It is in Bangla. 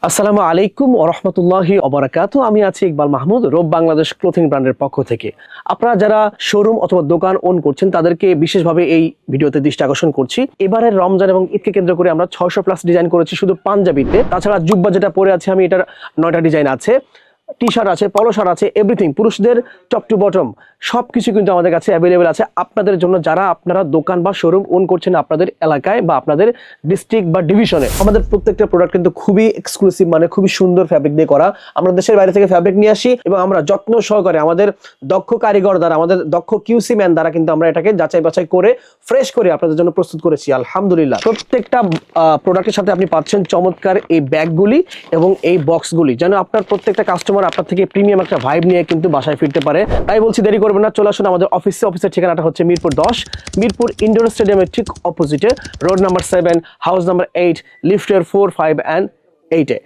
আসসালামু আলাইকুম ওয়া রাহমাতুল্লাহি ওয়া বারাকাতুহু। আমি আছি ইকবাল মাহমুদ, রোব বাংলাদেশ ক্লোথিং ব্র্যান্ডের পক্ষ থেকে। আপনারা যারা শোরুম অথবা দোকান ওন করছেন তাদেরকে বিশেষভাবে এই ভিডিওতে দৃষ্টি আকর্ষণ করছি। এবারের রমজান এবং ঈদকে কেন্দ্র করে আমরা 600 প্লাস ডিজাইন করেছি শুধু পাঞ্জাবিতে। তাছাড়া জুব্বা যেটা পরে আছে আমি, এটার 9টা ডিজাইন আছে, টি শার্ট আছে, পলো শার্ট আছে, এভরিথিং পুরুষদের টপ টু বটম সবকিছু কিন্তু আমাদের কাছে অ্যাভেলেবেল আছে আপনাদের জন্য, যারা আপনারা দোকান বা শোরুম ওন করছেন আপনাদের এলাকায় বা আপনাদের ডিস্ট্রিক্ট বা ডিভিশনে। আমাদের প্রত্যেকটা প্রোডাক্ট কিন্তু খুবই এক্সক্লুসিভ, মানে খুবই সুন্দর ফ্যাব্রিক দিয়ে করা। আমরা দেশের বাইরে থেকে ফ্যাব্রিক নিয়ে আসি এবং আমরা যত্ন সহকারে আমাদের দক্ষ কারিগর দ্বারা, আমাদের দক্ষ কিউসি ম্যান দ্বারা কিন্তু আমরা এটাকে যাচাই বাছাই করে ফ্রেশ করে আপনাদের জন্য প্রস্তুত করেছি আলহামদুলিল্লাহ। প্রত্যেকটা প্রোডাক্টের সাথে আপনি পাচ্ছেন চমৎকার এই ব্যাগগুলি এবং এই বক্সগুলি, যেন আপনার প্রত্যেকটা কাস্টমার আপনার থেকে প্রিমিয়াম একটা ভাইব নিয়ে কিন্তু বাসায় ফিরতে পারে। তাই বলছি দেরি করবেন না, চলে আসুন আমাদের অফিসের ঠিকানাটা হচ্ছে মিরপুর 10, মিরপুর ইনডোর স্টেডিয়ামের ঠিক অপোজিটে, রোড নাম্বার 7, হাউস নাম্বার 8, লিফটের 4, 5 and 8-এ।